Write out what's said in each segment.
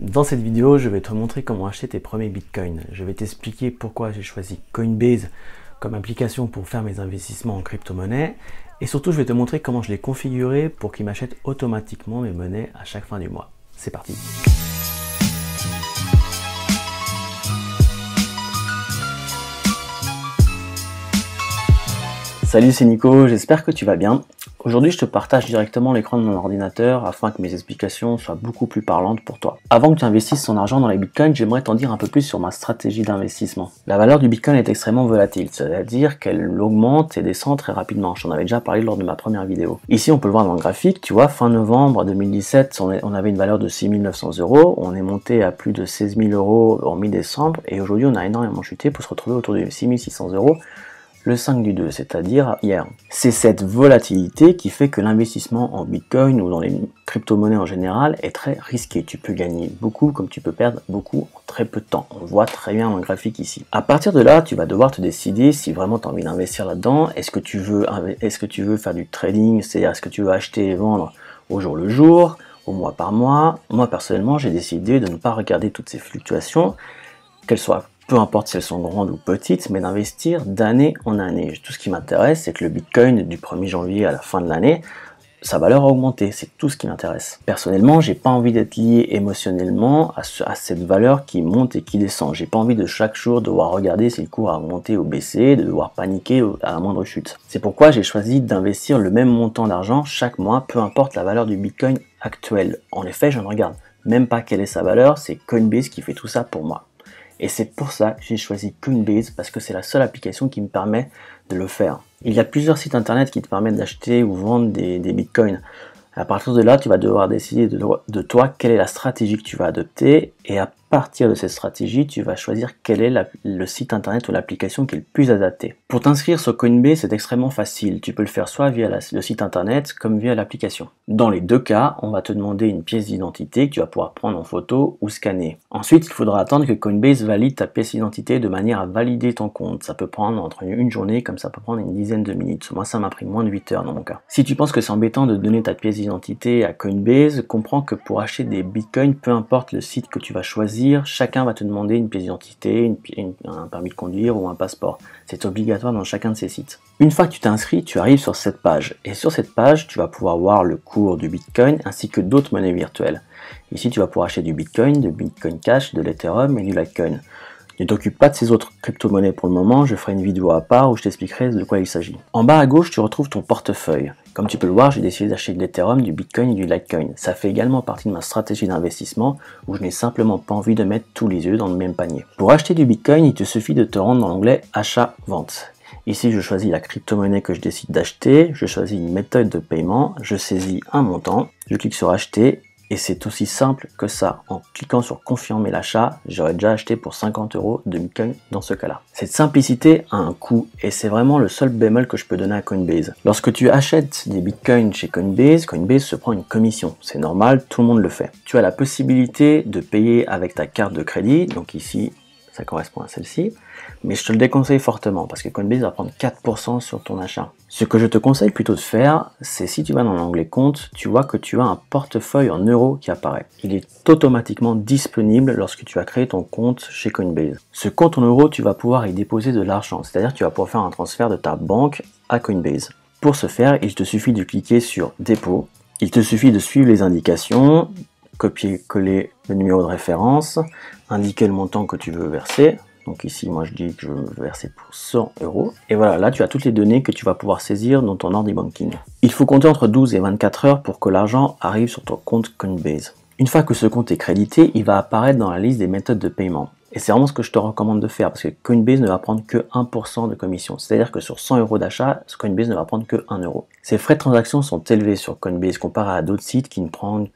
Dans cette vidéo, je vais te montrer comment acheter tes premiers bitcoins. Je vais t'expliquer pourquoi j'ai choisi Coinbase comme application pour faire mes investissements en crypto-monnaie. Et surtout, je vais te montrer comment je l'ai configuré pour qu'il m'achète automatiquement mes monnaies à chaque fin du mois. C'est parti! Salut, c'est Nico, j'espère que tu vas bien. Aujourd'hui, je te partage directement l'écran de mon ordinateur afin que mes explications soient beaucoup plus parlantes pour toi. Avant que tu investisses ton argent dans les bitcoins, j'aimerais t'en dire un peu plus sur ma stratégie d'investissement. La valeur du bitcoin est extrêmement volatile, c'est-à-dire qu'elle augmente et descend très rapidement. J'en avais déjà parlé lors de ma première vidéo. Ici, on peut le voir dans le graphique, tu vois, fin novembre 2017, on avait une valeur de 6 900 €, on est monté à plus de 16 000 € en mi-décembre, et aujourd'hui, on a énormément chuté pour se retrouver autour de 6 600 €. Le 5/2, c'est-à-dire hier. C'est cette volatilité qui fait que l'investissement en Bitcoin ou dans les crypto-monnaies en général est très risqué. Tu peux gagner beaucoup comme tu peux perdre beaucoup en très peu de temps. On le voit très bien dans le graphique ici. À partir de là, tu vas devoir te décider si vraiment tu as envie d'investir là-dedans. Est-ce que tu veux faire du trading, c'est-à-dire est-ce que tu veux acheter et vendre au jour le jour, au mois par mois. Moi personnellement, j'ai décidé de ne pas regarder toutes ces fluctuations, qu'elles soient peu importe si elles sont grandes ou petites, mais d'investir d'année en année. Tout ce qui m'intéresse, c'est que le Bitcoin, du 1er janvier à la fin de l'année, sa valeur a augmenté, c'est tout ce qui m'intéresse. Personnellement, j'ai pas envie d'être lié émotionnellement à cette valeur qui monte et qui descend. J'ai pas envie de chaque jour devoir regarder si le cours a augmenté ou baissé, de devoir paniquer à la moindre chute. C'est pourquoi j'ai choisi d'investir le même montant d'argent chaque mois, peu importe la valeur du Bitcoin actuel. En effet, je ne regarde même pas quelle est sa valeur, c'est Coinbase qui fait tout ça pour moi. Et c'est pour ça que j'ai choisi Coinbase, parce que c'est la seule application qui me permet de le faire. Il y a plusieurs sites internet qui te permettent d'acheter ou vendre des bitcoins. À partir de là, tu vas devoir décider de toi quelle est la stratégie que tu vas adopter, et à partir de cette stratégie, tu vas choisir quel est le site internet ou l'application qui est le plus adapté. Pour t'inscrire sur Coinbase, c'est extrêmement facile. Tu peux le faire soit via le site internet comme via l'application. Dans les deux cas, on va te demander une pièce d'identité que tu vas pouvoir prendre en photo ou scanner. Ensuite, il faudra attendre que Coinbase valide ta pièce d'identité de manière à valider ton compte. Ça peut prendre entre une journée comme ça peut prendre une dizaine de minutes. Moi, ça m'a pris moins de 8 heures dans mon cas. Si tu penses que c'est embêtant de donner ta pièce d'identité à Coinbase, comprends que pour acheter des bitcoins, peu importe le site que tu vas choisir, chacun va te demander une pièce d'identité, un permis de conduire ou un passeport. C'est obligatoire dans chacun de ces sites. Une fois que tu t'es inscrit, tu arrives sur cette page. Et sur cette page, tu vas pouvoir voir le cours du Bitcoin ainsi que d'autres monnaies virtuelles. Ici, tu vas pouvoir acheter du Bitcoin Cash, de l'Ethereum et du Litecoin. Ne t'occupe pas de ces autres crypto-monnaies pour le moment, je ferai une vidéo à part où je t'expliquerai de quoi il s'agit. En bas à gauche, tu retrouves ton portefeuille. Comme tu peux le voir, j'ai décidé d'acheter de l'Ethereum, du Bitcoin et du Litecoin. Ça fait également partie de ma stratégie d'investissement où je n'ai simplement pas envie de mettre tous les œufs dans le même panier. Pour acheter du Bitcoin, il te suffit de te rendre dans l'onglet Achat-Vente. Ici, je choisis la crypto-monnaie que je décide d'acheter, je choisis une méthode de paiement, je saisis un montant, je clique sur Acheter. Et c'est aussi simple que ça. En cliquant sur confirmer l'achat, j'aurais déjà acheté pour 50 € de Bitcoin dans ce cas-là. Cette simplicité a un coût et c'est vraiment le seul bémol que je peux donner à Coinbase. Lorsque tu achètes des Bitcoins chez Coinbase, Coinbase se prend une commission. C'est normal, tout le monde le fait. Tu as la possibilité de payer avec ta carte de crédit, donc ici, ça correspond à celle-ci, mais je te le déconseille fortement parce que Coinbase va prendre 4% sur ton achat. Ce que je te conseille plutôt de faire, c'est si tu vas dans l'onglet compte, tu vois que tu as un portefeuille en euros qui apparaît. Il est automatiquement disponible lorsque tu as créé ton compte chez Coinbase. Ce compte en euros, tu vas pouvoir y déposer de l'argent, c'est-à-dire que tu vas pouvoir faire un transfert de ta banque à Coinbase. Pour ce faire, il te suffit de cliquer sur dépôt, il te suffit de suivre les indications, copier-coller le numéro de référence, indiquer le montant que tu veux verser. Donc ici, moi je dis que je veux verser pour 100 €. Et voilà, là tu as toutes les données que tu vas pouvoir saisir dans ton ordi banking. Il faut compter entre 12 et 24 heures pour que l'argent arrive sur ton compte Coinbase. Une fois que ce compte est crédité, il va apparaître dans la liste des méthodes de paiement. Et c'est vraiment ce que je te recommande de faire parce que Coinbase ne va prendre que 1% de commission. C'est-à-dire que sur 100 € d'achat, Coinbase ne va prendre que 1 €. Ces frais de transaction sont élevés sur Coinbase comparé à d'autres sites qui ne prennent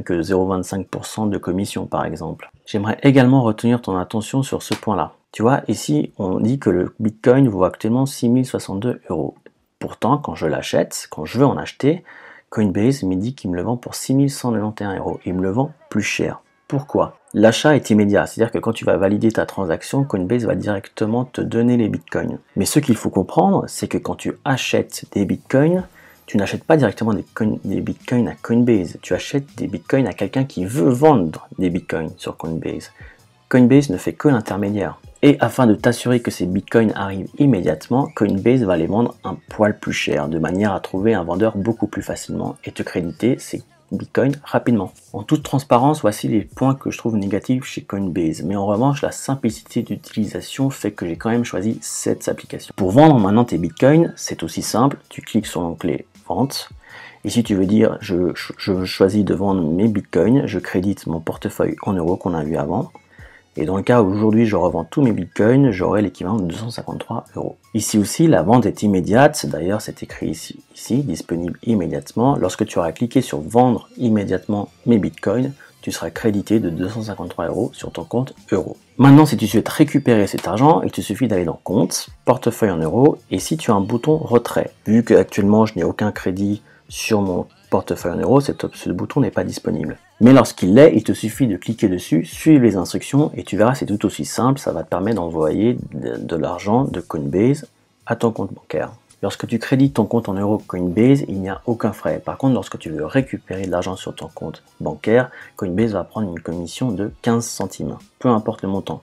que 0,25% de commission par exemple. J'aimerais également retenir ton attention sur ce point-là. Tu vois, ici, on dit que le Bitcoin vaut actuellement 6 062 €. Pourtant, quand je l'achète, quand je veux en acheter, Coinbase me dit qu'il me le vend pour 6 191 €. Il me le vend plus cher. Pourquoi? L'achat est immédiat, c'est-à-dire que quand tu vas valider ta transaction, Coinbase va directement te donner les bitcoins. Mais ce qu'il faut comprendre, c'est que quand tu achètes des bitcoins, Tu n'achètes pas directement des bitcoins à Coinbase, tu achètes des bitcoins à quelqu'un qui veut vendre des bitcoins sur Coinbase. Coinbase ne fait que l'intermédiaire. Et afin de t'assurer que ces bitcoins arrivent immédiatement, Coinbase va les vendre un poil plus cher, de manière à trouver un vendeur beaucoup plus facilement et te créditer ces bitcoins rapidement. En toute transparence, voici les points que je trouve négatifs chez Coinbase, mais en revanche, la simplicité d'utilisation fait que j'ai quand même choisi cette application. Pour vendre maintenant tes bitcoins, c'est aussi simple, tu cliques sur l'onglet Vente, et si tu veux dire je choisis de vendre mes bitcoins, je crédite mon portefeuille en euros qu'on a vu avant. Et dans le cas où aujourd'hui je revends tous mes bitcoins, j'aurai l'équivalent de 253 euros. Ici aussi, la vente est immédiate. D'ailleurs, c'est écrit ici, disponible immédiatement. Lorsque tu auras cliqué sur vendre immédiatement mes bitcoins, tu seras crédité de 253 euros sur ton compte euro. Maintenant, si tu souhaites récupérer cet argent, il te suffit d'aller dans compte, portefeuille en euros, et si tu as un bouton retrait, vu qu'actuellement je n'ai aucun crédit sur mon portefeuille en euros, ce bouton n'est pas disponible. Mais lorsqu'il l'est, il te suffit de cliquer dessus, suivre les instructions et tu verras c'est tout aussi simple, ça va te permettre d'envoyer de l'argent de Coinbase à ton compte bancaire. Lorsque tu crédites ton compte en euros Coinbase, il n'y a aucun frais. Par contre, lorsque tu veux récupérer de l'argent sur ton compte bancaire, Coinbase va prendre une commission de 15 centimes, peu importe le montant.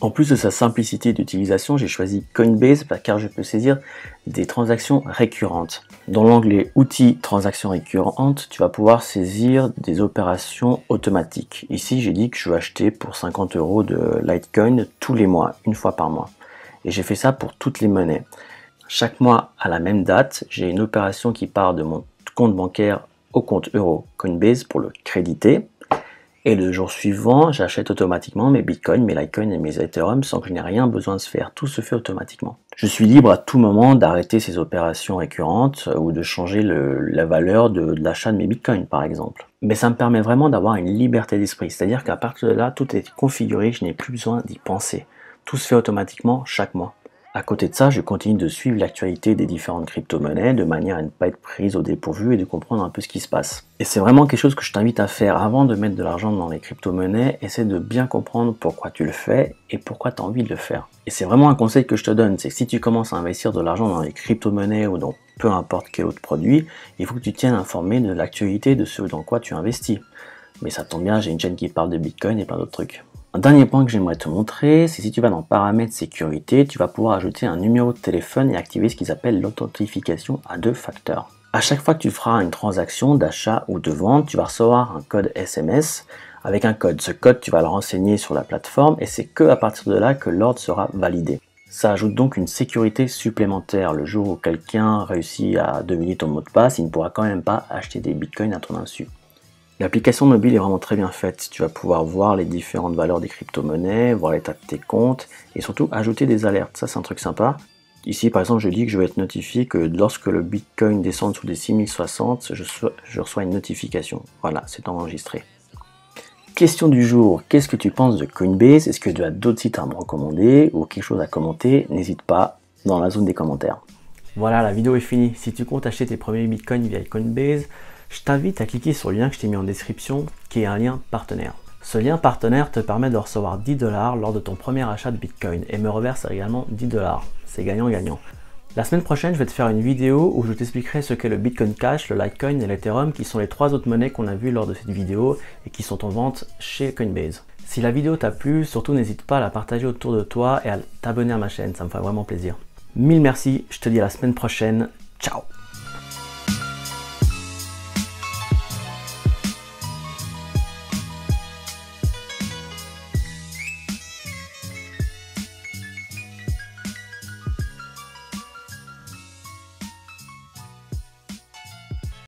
En plus de sa simplicité d'utilisation, j'ai choisi Coinbase car je peux saisir des transactions récurrentes. Dans l'onglet Outils transactions récurrentes, tu vas pouvoir saisir des opérations automatiques. Ici, j'ai dit que je veux acheter pour 50 euros de Litecoin tous les mois, une fois par mois. Et j'ai fait ça pour toutes les monnaies. Chaque mois, à la même date, j'ai une opération qui part de mon compte bancaire au compte euro Coinbase pour le créditer. Et le jour suivant, j'achète automatiquement mes bitcoins, mes Litecoin et mes Ethereum sans que je n'ai rien besoin de faire. Tout se fait automatiquement. Je suis libre à tout moment d'arrêter ces opérations récurrentes ou de changer la valeur de l'achat de mes bitcoins par exemple. Mais ça me permet vraiment d'avoir une liberté d'esprit. C'est-à-dire qu'à partir de là, tout est configuré, je n'ai plus besoin d'y penser. Tout se fait automatiquement chaque mois. À côté de ça, je continue de suivre l'actualité des différentes crypto-monnaies de manière à ne pas être prise au dépourvu et de comprendre un peu ce qui se passe. Et c'est vraiment quelque chose que je t'invite à faire avant de mettre de l'argent dans les crypto-monnaies. Essaie de bien comprendre pourquoi tu le fais et pourquoi tu as envie de le faire. Et c'est vraiment un conseil que je te donne, c'est que si tu commences à investir de l'argent dans les crypto-monnaies ou dans peu importe quel autre produit, il faut que tu tiennes informé de l'actualité de ce dans quoi tu investis. Mais ça tombe bien, j'ai une chaîne qui parle de Bitcoin et plein d'autres trucs. Un dernier point que j'aimerais te montrer, c'est si tu vas dans paramètres sécurité, tu vas pouvoir ajouter un numéro de téléphone et activer ce qu'ils appellent l'authentification à 2 facteurs. À chaque fois que tu feras une transaction d'achat ou de vente, tu vas recevoir un code SMS avec un code. Ce code, tu vas le renseigner sur la plateforme et c'est que à partir de là que l'ordre sera validé. Ça ajoute donc une sécurité supplémentaire. Le jour où quelqu'un réussit à deviner ton mot de passe, il ne pourra quand même pas acheter des bitcoins à ton insu. L'application mobile est vraiment très bien faite. Tu vas pouvoir voir les différentes valeurs des crypto-monnaies, voir l'état de tes comptes et surtout ajouter des alertes. Ça, c'est un truc sympa. Ici, par exemple, je dis que je vais être notifié que lorsque le Bitcoin descend sous les 6060, je reçois une notification. Voilà, c'est enregistré. Question du jour, qu'est-ce que tu penses de Coinbase? Est-ce que tu as d'autres sites à me recommander ou quelque chose à commenter? N'hésite pas dans la zone des commentaires. Voilà, la vidéo est finie. Si tu comptes acheter tes premiers bitcoins via Coinbase, je t'invite à cliquer sur le lien que je t'ai mis en description, qui est un lien partenaire. Ce lien partenaire te permet de recevoir 10 $ lors de ton premier achat de bitcoin et me reverse également 10 $. C'est gagnant-gagnant. La semaine prochaine, je vais te faire une vidéo où je t'expliquerai ce qu'est le Bitcoin Cash, le Litecoin et l'Ethereum, qui sont les 3 autres monnaies qu'on a vues lors de cette vidéo et qui sont en vente chez Coinbase. Si la vidéo t'a plu, surtout n'hésite pas à la partager autour de toi et à t'abonner à ma chaîne, ça me fait vraiment plaisir. Mille merci, je te dis à la semaine prochaine, ciao!